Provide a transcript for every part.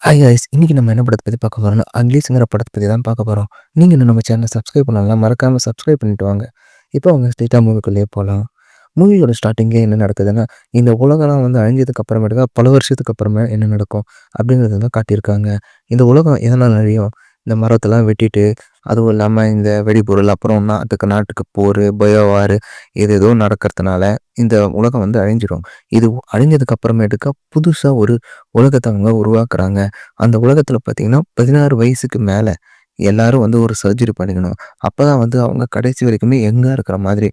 Hi guys! இன்னைக்கு நம்ம என்ன படத்த பத்தி பார்க்க போறோம்னா, அட்லிஸ்ங்கிற படத்த பத்தி தான் பார்க்க போறோம். நீங்க இன்னும் நம்ம சேனல சப்ஸ்கிரைப் பண்ணலனா, மறக்காம சப்ஸ்கிரைப் பண்ணிட்டு வாங்க. இப்போ அவங்க ஸ்ட்ரெயிட்டா மூவிக்குள்ளேயே போலாம். மூவியோட ஸ்டார்ட்டிங்கே என்ன நடக்குதுன்னா, இந்த உலகம்லாம் அழிஞ்சதுக்கு அப்புறமேட்டுக்கா பல வருஷத்துக்கு அப்புறமா என்ன நடக்கும் அப்படிங்கிறத தான் காட்டியிருக்காங்க. இந்த உலகம் எதனால அழியும்? இந்த மரத்தெல்லாம் வெட்டிட்டு, அதுவும் இல்லாம இந்த வெடிபொருள், அப்புறம் நாட்டுக்கு நாட்டுக்கு போரு, பயோ வார் ஏதேதோ நடக்கிறதுனால இந்த உலகம் அழிஞ்சிரும். இது அழிஞ்சதுக்கு அப்புறமேட்டுக்கா புதுசா ஒரு உலகத்த அவங்க உருவாக்குறாங்க. அந்த உலகத்தில பார்த்தீங்கன்னா, 16 வயசுக்கு மேல எல்லாரும் ஒரு சர்ஜரி பண்ணிக்கணும். அப்பதான் அவங்க கடைசி வரைக்குமே யங்கா இருக்கிற மாதிரி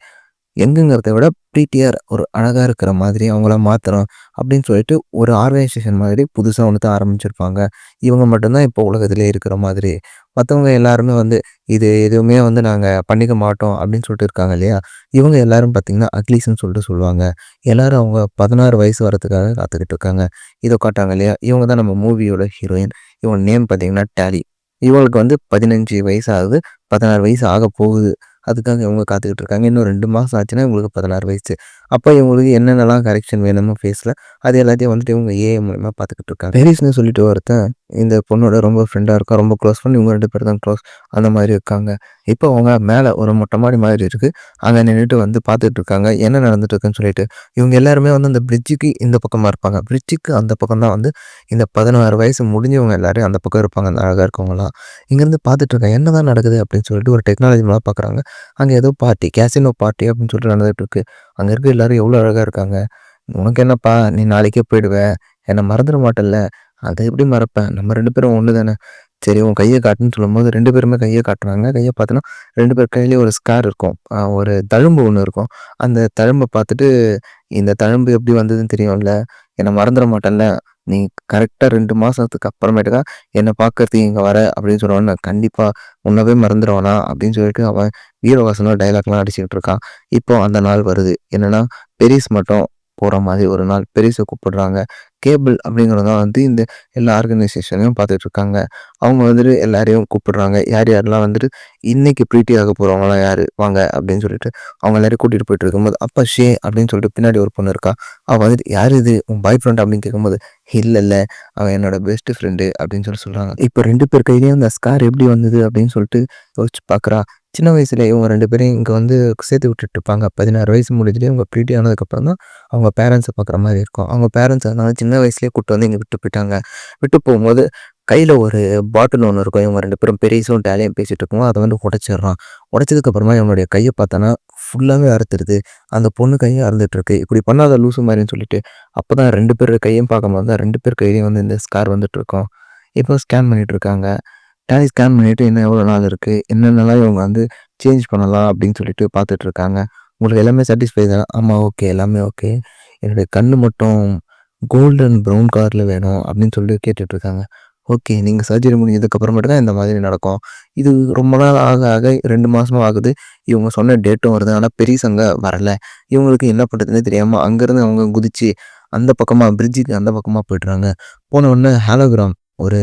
யங்குங்கிறத விட ப்ரீட்டியர் ஒரு அழகா இருக்கிற மாதிரி அவங்கள மாத்தணும் அப்படின்னு சொல்லிட்டு ஒரு ஆர்கனைசேஷன் மாதிரி புதுசா ஒண்ணத்த ஆரம்பிச்சிருப்பாங்க. இவங்க மட்டும் தான் இப்போ உலகத்திலே இருக்கிற மாதிரி. மத்தவங்க எல்லாருமே இது எதுவுமே நாங்க பண்ணிக்க மாட்டோம் அப்படின்னு சொல்லிட்டு இருக்காங்க இல்லையா? இவங்க எல்லாரும் பார்த்தீங்கன்னா, அட்லீஸ்ட்ன்னு சொல்லிட்டு சொல்லுவாங்க. எல்லாரும் அவங்க 16 வயசு வரதுக்காக காத்துக்கிட்டு இருக்காங்க. இத காட்டுறாங்க இல்லையா? இவங்க தான் நம்ம மூவியோட ஹீரோயின். இவங்க நேம் பார்த்தீங்கன்னா டாலி. இவங்களுக்கு 15 வயசு ஆகுது. 16 வயசு ஆகப்போகுது. அதுக்காக இவங்க காத்துக்கிட்டு இருக்காங்க. இன்னும் 2 மாசம் ஆச்சுன்னா இவங்களுக்கு 16 வயசு. அப்ப இவங்களுக்கு என்னென்னலாம் கரெக்ஷன் வேணுமோ ஃபேஸ்ல, அது எல்லாத்தையும் இவங்க ஏஐ மூலியமா பார்த்துக்கிட்டு இருக்காங்க. பெரிஸ்ன்னு சொல்லிட்டு ஒருத்தன் இந்த பொண்ணோட ரொம்ப ஃப்ரெண்டா இருக்கான். ரொம்ப க்ளோஸ் ஃப்ரெண்ட். இவங்க 2 பேர் தான் க்ளோஸ். அந்த மாரி இருக்காங்க. இப்போ அவங்க மேல ஒரு மொட்டை மாடி மாதிரி இருக்கு. அங்க நின்னுட்டு பார்த்துட்டு இருக்காங்க. என்ன நடந்துட்டு இருக்குன்னு சொல்லிட்டு. இவங்க எல்லாருமே அந்த பிரிட்ஜுக்கு இந்த பக்கமா இருப்பாங்க. பிரிட்ஜுக்கு அந்த பக்கம் தான் இந்த 16 வயசு முடிஞ்சவங்க எல்லாரும் அந்த பக்கம் இருப்பாங்க. அந்த அழகா இருக்கவங்கலாம். இங்கேருந்து பார்த்துட்டு இருக்காங்க. என்னதான் நடக்குது அப்படின்னு சொல்லிட்டு ஒரு டெக்னாலஜி மூலமா பார்க்குறாங்க. அங்க ஏதோ பார்ட்டி, கேசினோ பார்ட்டி அப்படின்னு சொல்லிட்டு நடந்துட்டு இருக்கு. அங்க இருக்க எல்லாரும் எவ்வளோ அழகா இருக்காங்க. "உனக்கு என்னப்பா? நீ நாளைக்கே போயிடுவ. என்ன மறந்துட மாட்டல்ல?" "அத எப்படி மறப்பேன்? நம்ம 2 பேரும் ஒண்ணு தானே." "சரி உன் கைய காட்டுன்னு" சொல்லும்போது 2 பேருமே கைய காட்டுறாங்க. கைய பார்த்தோன்னா 2 பேர் கையிலயும் ஒரு ஸ்கார் இருக்கும். ஒரு தழும்பு ஒண்ணு இருக்கும். அந்த தழும்ப பார்த்துட்டு, "இந்த தழும்பு எப்படி வந்ததுன்னு தெரியும்ல? என்ன மறந்துட மாட்டல்ல? நீ கரெக்ட்டா 2 மாசத்துக்கு அப்புறமேட்டுக்கா என்ன பார்க்கறதுக்கு இங்க வர" அப்படின்னு சொன்னோனே, "கண்டிப்பா உன்ன போய் மறந்துருவேனா?" அப்படின்னு சொல்லிட்டு அவன் வீரவசனம் டயலாக்லாம் அடிச்சுக்கிட்டு இருக்கான். இப்போ அந்த நாள் வருது. என்னன்னா, பெரிஸ் மட்டும் போற மாதிரி ஒரு நாள். பெரிஸ கூப்பிடுறாங்க. கேபிள் அப்படிங்கிறவங்க தான் இந்த எல்லா ஆர்கனைசேஷனையும் பார்த்துட்டு இருக்காங்க. அவங்க எல்லாரையும் கூப்பிடுறாங்க. யார் யாரெல்லாம் இன்னைக்கு ப்ரீட்டி ஆக போறவங்கலாம் யாரு? வாங்க அப்படின்னு சொல்லிட்டு அவங்க எல்லாரையும் கூட்டிட்டு போயிட்டு இருக்கும்போது, அப்ப ஷே அப்படின்னு சொல்லிட்டு பின்னாடி ஒரு பொண்ணு இருக்கா. அவ "யாரு இது? உன் பாய் ஃப்ரெண்ட்?" அப்படின்னு கேட்கும்போது, "இல்ல. அவன் என்னோட பெஸ்ட் ஃப்ரெண்டு" அப்படின்னு சொல்றாங்க. இப்போ 2 பேர் கையிலயும் அந்த ஸ்கார் எப்படி வந்தது அப்படின்னு சொல்லிட்டு யோசிச்சு பார்க்குறா. சின்ன வயசுல இவங்க 2 பேரையும் இங்க சேர்த்து விட்டுட்டு இருப்பாங்க. 16 வயசு முடிஞ்சுட்டு இவங்க ப்ரீட்டி ஆனதுக்கப்புறம் தான் அவங்க பேரண்ட்ஸ பார்க்குற மாரி இருக்கும். அவங்க பேரண்ட்ஸ் அதனால சின்ன வயசுலயே கூட்டு இங்க விட்டு போயிட்டாங்க. விட்டு போகும்போது கையில ஒரு பாட்டில் ஒண்ணு இருக்கும். இவங்க 2 பேரும் பெரிஸும், டாலியும் பேசிட்டு இருக்கும்போது அத உடைச்சிடுறான். உடைச்சதுக்கு அப்புறமா இவனுடைய கைய பார்த்தோன்னா, ஃபுல்லாவே அறுத்துருது. அந்த பொண்ணு கையும் அறுந்துட்டு இருக்கு. இப்படி பண்ணாத லூசு மாரின்னு சொல்லிட்டு, அப்பதான் 2 பேர் கையும் பார்க்கும்போது தான் 2 பேர் கையிலயும் இந்த ஸ்கார் வந்துட்டு இருக்கும். இப்போ ஸ்கேன் பண்ணிட்டு இருக்காங்க. டேலி ஸ்கேன் பண்ணிட்டு இன்னும் எவ்வளோ நாள் இருக்கு? என்னென்னலாம் இவங்க சேஞ்ச் பண்ணலாம் அப்படின்னு சொல்லிட்டு பார்த்துட்டு இருக்காங்க. உங்களுக்கு எல்லாமே சாட்டிஸ்ஃபை தான? ஆமா, ஓகே. எல்லாமே ஓகே. என்னுடைய கண்ணு மட்டும் கோல்டன் ப்ரவுன் கலர்ல வேணும் அப்படின்னு சொல்லிட்டு கேட்டுட்டு இருக்காங்க. ஓகே. நீங்க சர்ஜரி முடிஞ்சதுக்கு அப்புறமேட்டு தான் இந்த மாதிரி நடக்கும். இது ரொம்ப நாள் ஆக ஆக 2 மாசமா ஆகுது. இவங்க சொன்ன டேட்டும் வருது. ஆனா பெரிஸ் அங்க வரல. இவங்களுக்கு என்ன பண்றதுன்னே தெரியாம அங்கருந்து அவங்க குதிச்சு அந்த பக்கமா பிரிட்ஜுக்கு அந்த பக்கமா போயிடுறாங்க. போன உடனே ஹாலோகிராம் ஒரு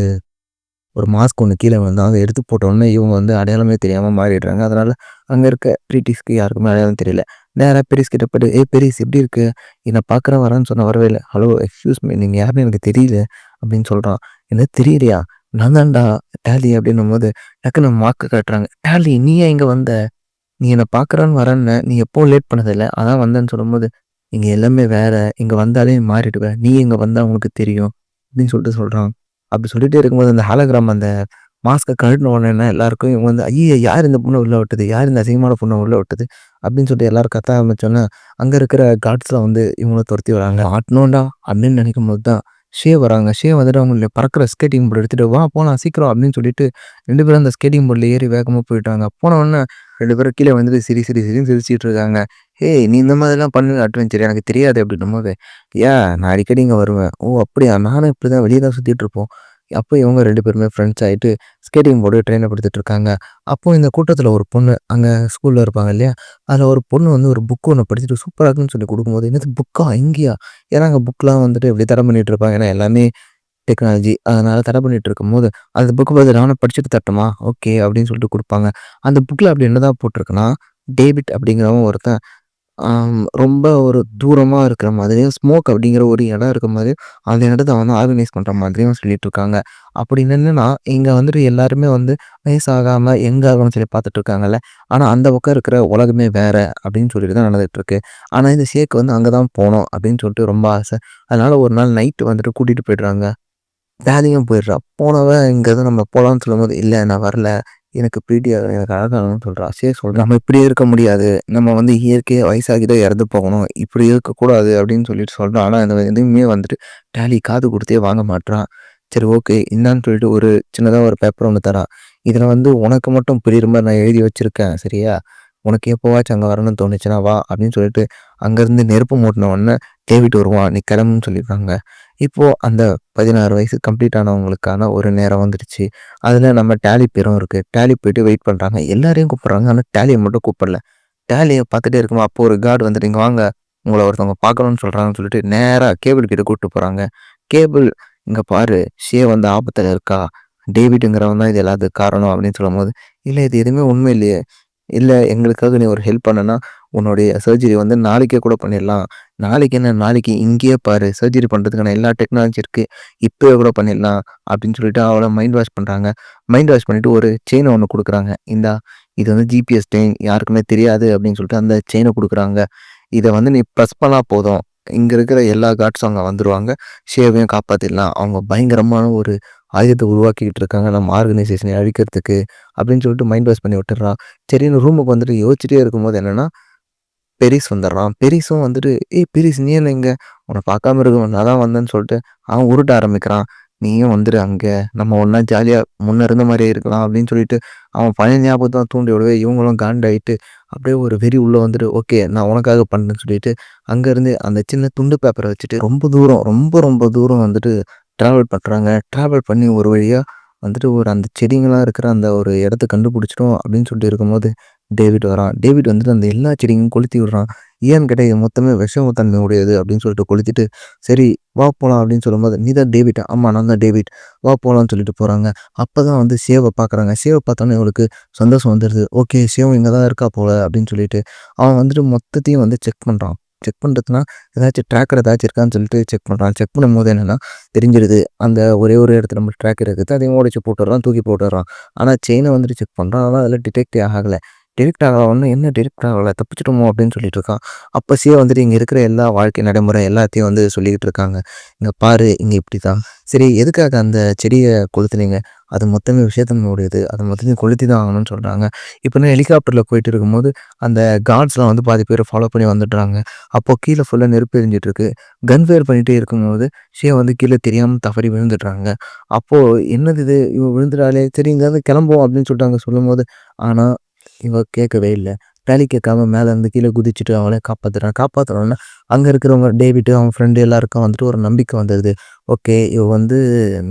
ஒரு மாஸ்க் ஒண்ணு கீழ விழுந்தா, அத எடுத்து போட்ட உடனே இவங்க அடையாளமே தெரியாம மாறிடுறாங்க. அதனால அங்க இருக்க ப்ரீட்டிஸ்க்கு யாருக்குமே அடையாளம் தெரியல. நேரா பெரிஸ் கிட்ட போயிட்டு, "ஏய் பெரிஸ் எப்படி இருக்க? என்ன பார்க்குறேன் வரேன்னு சொன்ன வரவே இல்ல." "ஹலோ எக்ஸ்கியூஸ் மீ நீங்க யாருன்னு எனக்கு தெரியல." அப்படின்னு சொல்றான். "என்னது தெரியலையா? நான் தான்டா டாலி." அப்படின்னும்போது டக்குனு மார்க்க காட்டுறாங்க. "டாலி நீ ஏன் இங்க வந்த? நீ என்ன பார்க்குறேன்னு வரேன்ன. நீ எப்பவும் லேட் பண்ணதில்ல. அதான் வந்தேன்னு." சொல்லும்போது, "இங்க எல்லாமே வேற. இங்க வந்தாலே மாறிடுவ. நீ இங்க வந்தா உனக்கு தெரியும்." அப்படின்னு சொல்லிட்டு சொல்றான். அப்படி சொல்லிட்டே இருக்கும்போது அந்த ஹாலோகிராம் அந்த மாஸ்க்க கழட்டின உடனே எல்லாருக்கும் இவங்க "ஐய்யய்ய! யார் இந்த பொண்ண உள்ள விட்டது? யார் இந்த அசிங்கமான பொண்ண உள்ள விட்டது?" அப்படின்னு சொல்லிட்டு எல்லாரும் கத்த ஆரம்பிச்சோனே, அங்க இருக்கிற கார்ட்ஸ்லாம் இவங்கள தொரத்தி விடுறாங்க. "மாட்டணும்டா" அப்படின்னு நினைக்கும்போது தான் ஷே வராங்க. ஷே வந்துட்டு அவங்களுடைய பறக்கிற ஸ்கேட்டிங் போர்ட் எடுத்துட்டு, "வா போலாம் சீக்கிரம்" அப்படின்னு சொல்லிட்டு 2 பேரும் அந்த ஸ்கேட்டிங் போர்ட்ல ஏறி வேகமா போயிட்டாங்க. போன உடனே 2 பேரும் கீழ வந்துட்டு சிரி சிரி சிரின்னு சிரிச்சுட்டு இருக்காங்க. "ஏய்! நீ இந்த மாதிரிலாம் பண்ணுவ அட்வென்ச்சர் எனக்கு தெரியாது" அப்படின்னும்போது, நான் அடிக்கடி இங்க வருவேன்." "ஓ! அப்படியா? நானும் இப்படிதான் வெளிய தான் சுத்திட்டு இருப்போம்." அப்போ இவங்க 2 பேருமே ஃப்ரெண்ட்ஸ் ஆயிட்டு ஸ்கேட்டிங் போர்டு ட்ரெயின படுத்திட்டு இருக்காங்க. அப்போ இந்த கூட்டத்தில ஒரு பொண்ணு அங்க ஸ்கூல்ல இருப்பாங்க இல்லையா? அதில ஒரு பொண்ணு ஒரு புக் ஒண்ணு படிச்சுட்டு சூப்பரா இருக்குன்னு சொல்லி குடுக்கும்போது, "என்னது புக்கா? இங்கேயா?" ஏன்னா அங்க புக்லாம் இப்படி தடை பண்ணிட்டு இருப்பாங்க. ஏன்னா எல்லாமே டெக்னாலஜி. அதனால தடை பண்ணிட்டு இருக்கும்போது, அந்த புக் பார்த்து நானும் படிச்சுட்டு தரட்டுமா? ஓகே அப்படின்னு சொல்லிட்டு குடுப்பாங்க. அந்த புக்ல அப்படி என்னதான் போட்டிருக்குன்னா, டேவிட் அப்படிங்கிறவன் ஒருத்தன் ரொம்ப ஒரு தூரமா இருக்கிற மாதிரியும், ஸ்மோக் அப்படிங்கிற ஒரு இடம் இருக்க மாதிரியும், அந்த இடத்த வந்து ஆர்கனைஸ் பண்ற மாதிரியும் சொல்லிட்டுருக்காங்க. அப்படி என்னன்னா, இங்க வந்துட்டு எல்லாருமே வந்து வயசாகாம யங் ஆகணும்னு சொல்லி பார்த்துட்டு இருக்காங்கல்ல. ஆனா அந்த பக்கம் இருக்கிற உலகமே வேற அப்படின்னு சொல்லிட்டு தான் நடந்துட்டுருக்கு. ஆனா இந்த ஷேக் வந்து அங்க தான் போணும் அப்படின்னு சொல்லிட்டு ரொம்ப ஆசை. அதனால ஒரு நாள் நைட் வந்துட்டு கூட்டிட்டு போயிடுறாங்க. ராதிகாவும் போயிடுறா. போனவ இங்கேருந்து நம்ம போலான்னு சொல்லும்போது, "இல்ல நான் வரல. எனக்கு எனக்கு அழகாகணும்னு" சொல்றா. சரி சொல்றா. "நம்ம இப்படியே இருக்க முடியாது. நம்ம வந்து இயற்கையா வயசாகிட்டே இறந்து போகணும். இப்படி இருக்கக்கூடாது" அப்படின்னு சொல்லிட்டு சொல்றா. ஆனா இந்த எதுவுமே வந்துட்டு டாலி காது குடுத்தே வாங்க மாட்றா. சரி ஓகே. இந்தான்னு சொல்லிட்டு ஒரு சின்னதா ஒரு பேப்பர் ஒண்ணு தரா. "இதில வந்து உனக்கு மட்டும் புரியிற மாரி நான் எழுதி வச்சிருக்கேன். சரியா? உனக்கு எப்போவாச்சும் அங்க வரணும்னு தோணுச்சுன்னா வா" அப்படின்னு சொல்லிட்டு அங்கேருந்து நெருப்பு மூட்டுன உடனே டேவிட் வருவான். "நீ கிளம்புன்னு" சொல்லியிருக்காங்க. இப்போ அந்த 16 வயசு கம்ப்ளீட் ஆனவங்களுக்கான ஒரு நேரம் வந்துடுச்சு. அதில நம்ம டேலி பேரும் இருக்கு. டேலி போயிட்டு வெயிட் பண்றாங்க. எல்லாரையும் கூப்பிடுறாங்க. ஆனா டேலிய மட்டும் கூப்பிடல. டேலிய பார்த்துட்டே இருக்கும்போது அப்போ ஒரு கார்ட் வந்துட்டு, "இங்க வாங்க. உங்கள ஒருத்தவங்க பார்க்கணும்னு சொல்றாங்கன்னு" சொல்லிட்டு நேரா கேபிள் கிட்ட கூட்டிட்டு போறாங்க. கேபிள், "இங்க பாரு, ஷே வந்து ஆபத்துல இருக்கா. டேவிட்ங்கிறவன் தான் இது எல்லாத்துக்கும் காரணம்" அப்படின்னு சொல்லும்போது, "இல்ல இது எதுவுமே உண்மை இல்லையே. இல்ல எங்களுக்காக நீ ஒரு ஹெல்ப் பண்ணனா, உன்னுடைய சர்ஜரி வந்து நாளைக்கே கூட பண்ணிடலாம். நாளைக்கு என்ன நாளைக்கு இங்கேயே பாரு சர்ஜரி பண்றதுக்கான எல்லா டெக்னாலஜி இருக்கு. இப்பவே கூட பண்ணிடலாம்" அப்படின்னு சொல்லிட்டு அவள மைண்ட் வாஷ் பண்றாங்க. மைண்ட் வாஷ் பண்ணிட்டு ஒரு செயின் ஒண்ணு குடுக்குறாங்க. "இந்தா இது வந்து ஜிபிஎஸ் செயின் யாருக்குமே தெரியாது" அப்படின்னு சொல்லிட்டு அந்த செயின குடுக்குறாங்க. "இத வந்து நீ பிரஸ் பண்ணா போதும். இங்க இருக்கிற எல்லா காட்ஸும் அங்க வந்துருவாங்க. ஷேவையும் காப்பாத்திடலாம். அவங்க பயங்கரமான ஒரு ஆயுதத்த உருவாக்கிக்கிட்டு இருக்காங்க. நம்ம ஆர்கனைசேஷன அழிக்கிறதுக்கு" அப்படின்னு சொல்லிட்டு மைண்ட் வாஷ் பண்ணி விட்டுர்றா. சரின்னு ரூமுக்கு வந்துட்டு யோசிச்சுட்டே இருக்கும்போது என்னன்னா, பெரிஸ் வந்துடுறான். பெரிஸும் வந்துட்டு, "ஏய் பெரிஸ் நீ என்ன இங்க? உன்ன பார்க்காம இருக்க நான் தான் வந்தேன்னு" சொல்லிட்டு அவன் உருட்ட ஆரம்பிக்கிறான். "நீயும் வந்துரு அங்க. நம்ம ஒண்ணா ஜாலியா முன்ன இருந்த மாரியே இருக்கலாம்" அப்படின்னு சொல்லிட்டு அவன் பழைய ஞாபகத்த தூண்டி விடவே, இவங்களும் காண்டாயிட்டு அப்படியே ஒரு வெறி உள்ள வந்துட்டு, "ஓகே நான் உனக்காக பண்றேன்னு" சொல்லிட்டு அங்கருந்து அந்த சின்ன துண்டு பேப்பர வச்சுட்டு ரொம்ப தூரம், ரொம்ப தூரம் வந்துட்டு டிராவல் பண்றாங்க. டிராவல் பண்ணி ஒரு வழியா வந்துட்டு ஒரு அந்த செடிங்கலாம் இருக்கிற அந்த ஒரு இடத்த கண்டுபிடிச்சிட்டோம் அப்படின்னு சொல்லிட்டு இருக்கும்போது, டேவிட் வரான். டேவிட் வந்துட்டு அந்த எல்லா செடியும் கொளுத்தி விடுறான். ஏன்னு கேட்டா, இது மொத்தமே விஷமத்தன்மை உடையது அப்படின்னு சொல்லிட்டு கொளுத்திட்டு, "சரி வா போலாம்" அப்படின்னு சொல்லும்போது, "நீ தான் டேவிட்டா?" "ஆமா நான் தான் டேவிட். வா போலாம்ன்னு" சொல்லிட்டு போறாங்க. அப்பதான் வந்து ஷேவ பார்க்குறாங்க. ஷேவ பார்த்தோனே இவளுக்கு சந்தோஷம் வந்துருது. ஓகே ஷேவ் இங்க தான் இருக்கா போல அப்படின்னு சொல்லிட்டு, அவன் வந்துட்டு மொத்தத்தையும் வந்து செக் பண்றான். செக் பண்றதுன்னா, ஏதாச்சும் ட்ராக்கர் ஏதாச்சும் இருக்கான்னு சொல்லிட்டு செக் பண்றான். செக் பண்ணும்போது என்னன்னா, தெரிஞ்சிருது. அந்த ஒரே ஒரு இடத்துல மட்டும் ட்ராக்கர் இருக்குது. அதையும் உடைச்சு போட்டுடுறான், தூக்கி போட்டுடுறான். ஆனா செயின வந்துட்டு செக் பண்றான். ஆனா அதில டிடெக்டே ஆகல. டிடெக்ட் ஆகல உடனே, "என்ன டிடெக்ட் ஆகல? தப்பிச்சுட்டோமோ?" அப்படின்னு சொல்லிட்டு இருக்கான். அப்ப சிவா வந்துட்டு இங்க இருக்கிற எல்லா வாழ்க்கை நடைமுறை எல்லாத்தையும் வந்து சொல்லிக்கிட்டு இருக்காங்க. "இங்க பாரு, இங்க இப்படிதான். சரி எதுக்காக அந்த செடிய கொளுத்துனீங்க? அது மொத்தமே விஷத்தன்மை உடையது. அத மொத்தத்தையும் கொளுத்தி தான் ஆகணும்னு" சொல்றாங்க. இப்ப நான் ஹெலிகாப்டர்ல போயிட்டு இருக்கும்போது, அந்த கார்ட்ஸ்லாம் வந்து பாதி பேர ஃபாலோ பண்ணி வந்துடுறாங்க. அப்போ கீழ ஃபுல்லா நெருப்பு எரிஞ்சுட்டு இருக்கு. கன் ஃபயர் பண்ணிட்டே இருக்கும்போது, ஷியா வந்து கீழ தெரியாம தவறி விழுந்துடுறாங்க. அப்போ "என்னது இது? இவ விழுந்துட்டாளே! சரி இங்கேருந்து கிளம்புவோம்" அப்படின்னு சொல்லிட்டு அங்க சொல்லும்போது, ஆனா இவ கேட்கவே இல்ல. டாலி கேட்காம மேலேருந்து கீழ குதிச்சுட்டு அவள காப்பாத்துறான். காப்பாத்துனோனே அங்க இருக்கிறவங்க டேவிட் அவன் ஃப்ரெண்ட் எல்லாருக்கும் வந்துட்டு ஒரு நம்பிக்கை வந்துருது. ஓகே இவ வந்து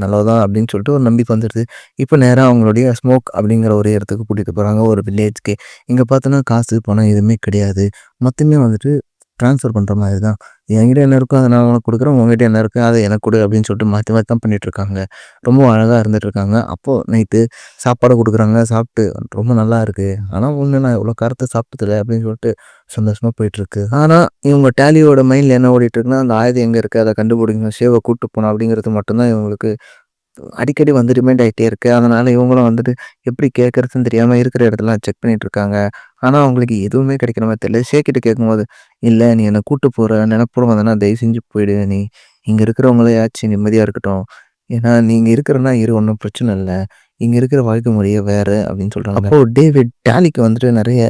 நல்லவ தான் அப்படின்னு சொல்லிட்டு ஒரு நம்பிக்கை வந்துருது. இப்ப நேரா அவங்களுடைய ஸ்மோக் அப்படிங்கிற ஒரு இடத்துக்கு கூட்டிட்டு போறாங்க. ஒரு வில்லேஜ்க்கு. இங்க பார்த்தோன்னா காசு, பணம் எதுவுமே கிடையாது. மொத்தமே வந்துட்டு ட்ரான்ஸ்ஃபர் பண்ற மாரி தான். என்கிட்ட என்ன இருக்கோ அத நான் உனக்கு குடுக்குறேன். உன்கிட்ட என்ன இருக்கோ அத எனக்கு குடு அப்படின்னு சொல்லிட்டு மாத்தி மாத்தி தான் பண்ணிட்டுருக்காங்க. ரொம்ப அழகா இருந்துட்டுருக்காங்க. அப்போ நைட்டு சாப்பாடு குடுக்குறாங்க. சாப்பிட்டு ரொம்ப நல்லா இருக்கு. ஆனா ஒண்ணு நான் இவ்வளோ காரத்த சாப்பிட்டதில்ல அப்படின்னு சொல்லிட்டு சந்தோஷமா போயிட்டுருக்கு. ஆனா இவங்க டேலியோட மைண்ட்ல என்ன ஓடிட்டுருக்குன்னா, அந்த ஆயுதம் எங்க இருக்கு? அத கண்டுபிடிக்கணும். ஷேவ கூட்டு போணும் அப்படிங்கிறது மட்டும் தான் இவங்களுக்கு அடிக்கடி வந்து ரிமைண்ட் ஆயிட்டே இருக்கு. அதனால இவங்களும் வந்துட்டு எப்படி கேட்கறதுன்னு தெரியாம இருக்கிற இடத்தெல்லாம் செக் பண்ணிட்டு இருக்காங்க. ஆனா அவங்களுக்கு எதுவுமே கிடைக்கிற மாரி தெரியல. ஷேக்கிட்ட கேட்கும்போது, "இல்ல நீ என்ன கூட்டு போற நெனப்போட வந்தன்னா தயவு செஞ்சு போயிடு நீ. இங்க இருக்கிறவங்களையாச்சும் நிம்மதியா இருக்கட்டும். ஏன்னா நீங்க இருக்கிறன்னா இரு ஒண்ணும் பிரச்சனை இல்ல. இங்க இருக்கிற வாழ்க்கை முறையே வேற" அப்படின்னு சொல்றாங்க. அப்போ டேவிட் டாலிக்கு வந்துட்டு நெறைய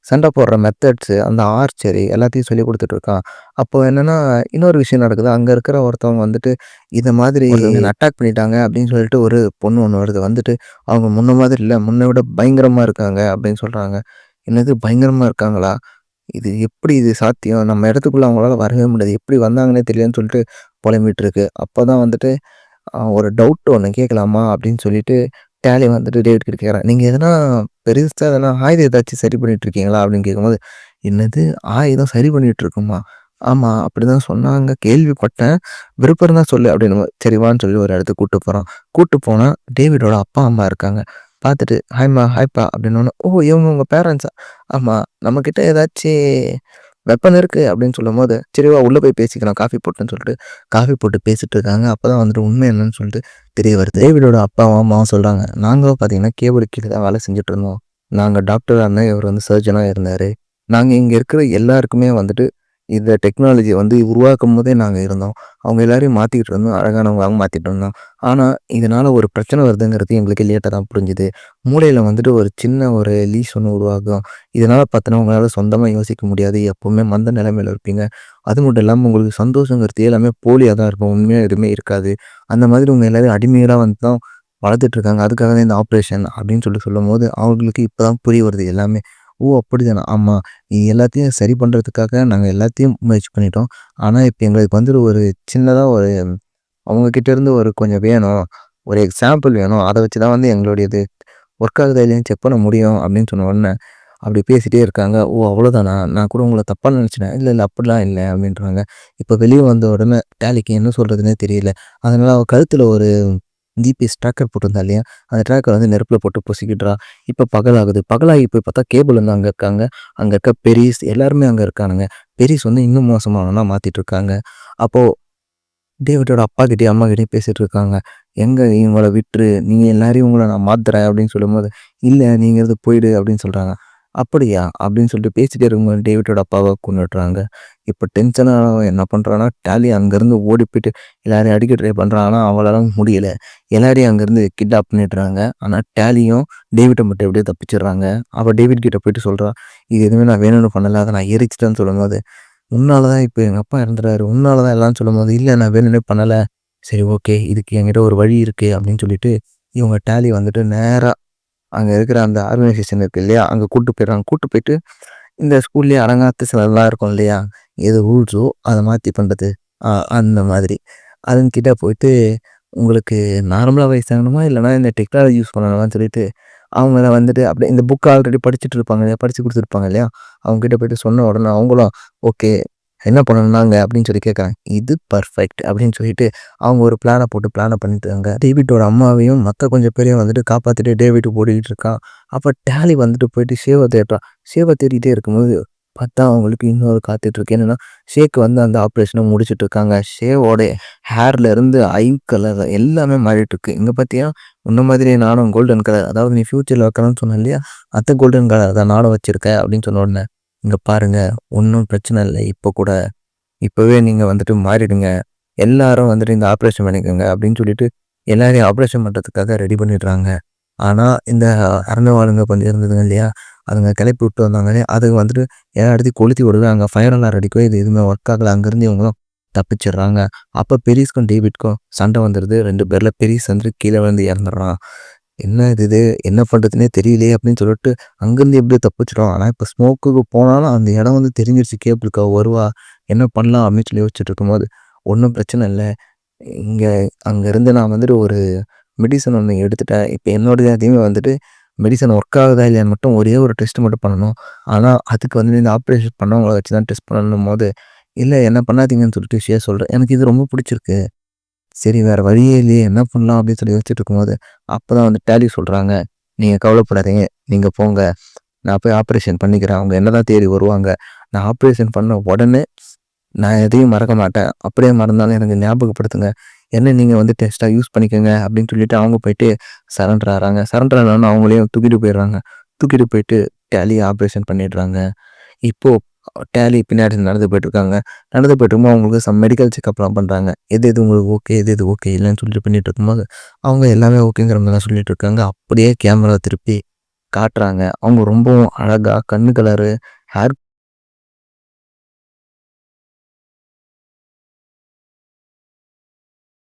சண்டை போடுற மெத்தட்ஸு, அந்த ஆர்ச்சரி எல்லாத்தையும் சொல்லிக் குடுத்துட்டு இருக்கான். அப்போ என்னன்னா, இன்னொரு விஷயம் நடக்குது. அங்க இருக்கிற ஒருத்தவங்க வந்துட்டு, "இத மாதிரி என்ன அட்டாக் பண்ணிட்டாங்க" அப்படின்னு சொல்லிட்டு ஒரு பொண்ணு ஒண்ணு வருது. வந்துட்டு, "அவங்க முன்ன மாதிரி இல்ல. முன்ன விட பயங்கரமா இருக்காங்க" அப்படின்னு சொல்றாங்க. "என்னது பயங்கரமா இருக்காங்களா? இது எப்படி இது சாத்தியம்? நம்ம இடத்துக்குள்ள அவங்களால வரவே முடியாது. எப்படி வந்தாங்கன்னே தெரியலன்னு" சொல்லிட்டு புலம்பிட்டு இருக்கு. அப்பதான் வந்துட்டு ஒரு டவுட் ஒண்ணு கேட்கலாமா? அப்படின்னு சொல்லிட்டு டேலி வந்துட்டு டேவிட் கிட்ட கேட்குறான். "நீங்க எதனா பெருசா எதனா ஆயுதம் ஏதாச்சும் சரி பண்ணிட்டு இருக்கீங்களா?" அப்படின்னு கேட்கும்போது, "என்னது ஆயுதம் சரி பண்ணிட்டு இருக்கோமா? ஆமா அப்படிதான் சொன்னாங்க. கேள்விப்பட்டேன். விருப்பம் இருந்தா சொல்லு" அப்படின்னும்போது, "சரி வான்னு" சொல்லி ஒரு இடத்துக்கு கூட்டு போறான். கூட்டு போனா டேவிடோட அப்பா, அம்மா இருக்காங்க. பார்த்துட்டு, "ஹாய்ம்மா, ஹாய்ப்பா" அப்படின்னோனே, "ஓ! இவங்க உங்க பேரண்ட்ஸா?" "ஆமா. நம்மகிட்ட ஏதாச்சு வெப்பன் இருக்கு அப்படின்னு சொல்லும்போது, சரி வா உள்ள போய் பேசிக்கலாம் காஃபி போட்டுன்னு சொல்லிட்டு, காஃபி போட்டு பேசிட்டு இருக்காங்க. அப்பதான் வந்துட்டு உண்மை என்னன்னு சொல்லிட்டு தெரிய வருது. டேவிடோட அப்பாவும், அம்மாவும் சொல்றாங்க, "நாங்க பார்த்தீங்கன்னா கேபிள் கீழ தான் வேலை செஞ்சுட்டு இருந்தோம். நாங்க டாக்டரா இருந்தோம். இவர் வந்து சர்ஜனா இருந்தாரு. நாங்க இங்க இருக்கிற எல்லாருக்குமே வந்துட்டு இந்த டெக்னாலஜிய வந்து உருவாக்கும்போதே நாங்க இருந்தோம். அவங்க எல்லாரையும் மாத்திக்கிட்டு இருந்தோம். அழகானவங்களாவும் மாத்திட்டு இருந்தோம். ஆனா, இதனால ஒரு பிரச்சனை வருதுங்கிறது எங்களுக்கு லேட்டா தான் புரிஞ்சுது. மூளையில வந்துட்டு ஒரு சின்ன ஒரு லீஸ் ஒண்ணு உருவாகும். இதனால பார்த்தீங்கன்னா, உங்களால சொந்தமா யோசிக்க முடியாது. எப்பவுமே மந்த நிலைமையில இருப்பீங்க. அது மட்டும் இல்லாம உங்களுக்கு சந்தோஷங்கிறது எல்லாமே போலியா தான் இருக்கும். உண்மையா எதுவுமே இருக்காது. அந்த மாதிரி உங்க எல்லாரையும் அடிமைகளா வந்து தான் வளர்த்துட்டு இருக்காங்க. அதுக்காக தான் இந்த ஆப்ரேஷன் அப்படின்னு சொல்லும்போது, அவங்களுக்கு இப்ப தான் புரிய வருது எல்லாமே. ஓ! அப்படிதானா? ஆமா. இது எல்லாத்தையும் சரி பண்றதுக்காக நாங்க எல்லாத்தையும் முயற்சி பண்ணிட்டோம். ஆனா, இப்ப எங்களுக்கு வந்துட்டு ஒரு சின்னதா ஒரு அவங்க கிட்ட இருந்து ஒரு கொஞ்சம் வேணும். ஒரு எக்ஸாம்பிள் வேணும். அத வச்சு தான் வந்து எங்களுடையது ஒர்க் ஆகுதா இல்லையான்னு செக் பண்ண முடியும் அப்படின்னு சொன்ன உடனே, அப்படி பேசிட்டே இருக்காங்க. ஓ! அவ்வளோதானா? நான் கூட உங்கள தப்பா நினைச்சுட்டேன். இல்ல, இல்ல அப்படிலாம் இல்ல அப்படின்றாங்க. இப்ப வெளிய வந்த உடனே டேலிக்கு என்ன சொல்றதுன்னே தெரியல. அதனால அவ கழுத்துல ஒரு ஜிபிஎஸ் ட்ராக்கர் போட்டிருந்தா இல்லையா? அந்த ட்ராக்கர் வந்து நெருப்புல போட்டு பொசுக்கிட்றா. இப்ப பகலாகுது. பகலாகி போய் பார்த்தா கேபிள் வந்து அங்க இருக்காங்க. அங்க இருக்க பெரிஸ் எல்லாருமே அங்க இருக்கானுங்க. பெரிஸ் வந்து இன்னும் மோசமானவனா மாத்திட்டு இருக்காங்க. அப்போ டேவிட்டோட அப்பாகிட்டயும், அம்மாகிட்டயும் பேசிட்டு இருக்காங்க. "எங்க இவங்கள விட்டுரு. நீங்க எல்லாரையும் உங்கள நான் மாத்துறேன்" அப்படின்னு சொல்லும்போது, "இல்ல நீ இங்கருந்து போயிடு" அப்படின்னு சொல்றாங்க. "அப்படியா?" அப்படின்னு சொல்லிட்டு பேசிட்டே இருக்கும்போது டேவிட்டோட அப்பாவ கொன்னுடுறாங்க. இப்ப டென்ஷனா ஆனவன் என்ன பண்றான்னா, டாலி அங்கருந்து ஓடி போயிட்டு எல்லாரையும் அடிக்க ட்ரை பண்றான். ஆனா அவளால முடியல. எல்லாரையும் அங்கருந்து கிட்னாப் பண்ணிடுறாங்க. ஆனா டாலியும் டேவிட்ட மட்டும் எப்படியோ தப்பிச்சிடுறாங்க. அவ டேவிட் கிட்ட போயிட்டு சொல்றா, "இது எதுவுமே நான் வேணும்னு பண்ணல. அத நான் எரிச்சுட்டேன்னு" சொல்லும்போது, "உன்னால தான் இப்ப எங்க அப்பா இறந்துட்டாரு. உன்னால தான் எல்லாம்ன்னு" சொல்லும்போது, "இல்ல நான் வேணும்னே பண்ணல." சரி ஓகே. இதுக்கு என்கிட்ட ஒரு வழி இருக்கு அப்படின்னு சொல்லிட்டு, இவங்க டாலி வந்துட்டு நேரா அங்க இருக்கிற அந்த ஆர்கனைசேஷன் இருக்கு இல்லையா? அங்க கூட்டு போயிடுறாங்க. கூட்டு போயிட்டு இந்த ஸ்கூல்லயே அடங்காத்து சிலர்லாம் இருக்கும் இல்லையா? எது ரூல்ஸோ அத மாத்தி பண்றது. அந்த மாதிரி. அதுங்கிட்ட போயிட்டு உங்களுக்கு நார்மலா வயசாகணுமா? இல்லன்னா இந்த டெக்னாலஜி யூஸ் பண்ணணுமான்னு சொல்லிட்டு, அவங்கள வந்துட்டு அப்படியே இந்த புக் ஆல்ரெடி படிச்சுட்டு இருப்பாங்க இல்லையா? படிச்சு குடுத்துருப்பாங்க இல்லையா? அவங்க கிட்ட போயிட்டு சொன்ன உடனே அவங்களும், "ஓகே. என்ன பண்ணணும்னாங்க?" அப்படின்னு சொல்லி கேட்கறாங்க. "இது பெர்ஃபெக்ட்" அப்படின்னு சொல்லிட்டு அவங்க ஒரு பிளான போட்டு பிளான பண்ணிட்டாங்க. டேவிட்டோட அம்மாவையும் மத்த கொஞ்சம் பேரையும் வந்துட்டு காப்பாத்திட்டு டேவிட் ஓடிக்கிட்டு இருக்கான். அப்ப டாலி வந்துட்டு போயிட்டு ஷேவ தேடுறா. ஷேவ தேடிட்டே இருக்கும்போது பார்த்தா அவங்களுக்கு இன்னொரு காத்துட்டு இருக்கு. என்னன்னா, ஷேக் வந்து அந்த ஆப்ரேஷன முடிச்சுட்டு இருக்காங்க. ஷேவோட ஹேர்ல இருந்து ஐ கலர் எல்லாமே மாறிட்டு இருக்கு. இங்க பார்த்தியா, உன்ன மாதிரியே நானும் கோல்டன் கலர் அதாவது நீ ஃபியூச்சர்ல வைக்கணும்னு சொன்ன இல்லையா? அந்த கோல்டன் கலர் தான் நானும் வச்சிருக்கேன் அப்படின்னு சொன்ன உடனே, இங்க பாருங்க ஒண்ணும் பிரச்சனை இல்ல. இப்ப கூட இப்பவே நீங்க வந்துட்டு மாறிடுங்க. எல்லாரும் வந்துட்டு இந்த ஆப்ரேஷன் பண்ணிக்கோங்க அப்படின்னு சொல்லிட்டு, எல்லாரையும் ஆப்ரேஷன் பண்றதுக்காக ரெடி பண்ணிடுறாங்க. ஆனா, இந்த இறந்தவாளுங்க கொஞ்சம் இருந்ததுங்க இல்லையா? அதுங்க கிளப்பி விட்டு வந்தாங்க இல்லையா? அதுங்க வந்துட்டு எல்லா இடத்தையும் கொளுத்தி விடுறாங்க. ஃபயர் அலாரம் அடிக்கவே இது எதுவுமே ஒர்க் ஆகல. அங்கேருந்து இவங்களும் தப்பிச்சிடுறாங்க. அப்ப பெரிஸ்க்கும் டேவிட்க்கும் சண்டை வந்துருது. 2 பேர்ல பெரிஸ் வந்துட்டு கீழ விழுந்து இறந்துடுறான். என்ன இது? என்ன பண்றதுன்னே தெரியலையே! அப்படின்னு சொல்லிட்டு அங்கருந்து எப்படியோ தப்பிச்சுட்டோம். ஆனா இப்ப ஸ்மோக்குக்கு போனாலும் அந்த இடம் வந்து தெரிஞ்சிருச்சு கேபிளுக்கு அவ வருவா. என்ன பண்ணலாம்? அப்படின்னு சொல்லி யோசிச்சுட்டு இருக்கும்போது, ஒண்ணும் பிரச்சனை இல்ல. இங்க அங்கருந்து நான் வந்துட்டு ஒரு மெடிசன் ஒண்ணு எடுத்துட்டேன். இப்ப என்னோட அதையுமே வந்துட்டு மெடிசன் ஒர்க் ஆகுதா இல்லையான்னு மட்டும் ஒரே ஒரு டெஸ்ட் மட்டும் பண்ணணும். ஆனா அதுக்கு வந்து இந்த ஆப்ரேஷன் பண்ணவங்கள வச்சு தான் டெஸ்ட் பண்ணணும்போது, இல்ல என்ன பண்ணாதீங்கன்னு சொல்லிட்டு சொல்றேன். எனக்கு இது ரொம்ப புடிச்சிருக்கு. சரி வேற வழியே இல்லையே! என்ன பண்ணலாம் அப்படின்னு சொல்லி யோசிச்சுட்டு இருக்கும்போது, அப்பதான் வந்து டாலி சொல்றாங்க. "நீங்க கவலைப்படாதீங்க. நீங்க போங்க. நான் போய் ஆப்ரேஷன் பண்ணிக்கிறேன். அவங்க என்னதான் தேடி வருவாங்க. நான் ஆப்ரேஷன் பண்ண உடனே நான் எதையும் மறக்க மாட்டேன். அப்படியே மறந்தாலும் எனக்கு ஞாபகப்படுத்துங்க. என்ன நீங்க வந்து டெஸ்ட்டா யூஸ் பண்ணிக்கங்க." அப்படின்னு சொல்லிட்டு அவங்க போயிட்டு சரண்டர் ஆறாங்க. சரண்டர் ஆனோனே அவங்களையும் தூக்கிட்டு போயிடுறாங்க. தூக்கிட்டு போயிட்டு டாலிய ஆப்ரேஷன் பண்ணிடுறாங்க. இப்போ டாலி பின்னாடி நடந்து போயிட்டுருக்காங்க. நடந்து போயிட்டுருக்கும்போது அவங்களுக்கு மெடிக்கல் செக்கப்லாம் பண்றாங்க. எது எது உங்களுக்கு ஓகே, எது எது ஓகே இல்லன்னு சொல்லிட்டு பண்ணிட்டு இருக்கும்போது, அவங்க எல்லாமே ஓகேங்கிற மாரி தான் சொல்லிட்டு இருக்காங்க. அப்படியே கேமரா திருப்பி காட்டுறாங்க. அவங்க ரொம்பவும் அழகா கண்ணு கலரு, ஹேர்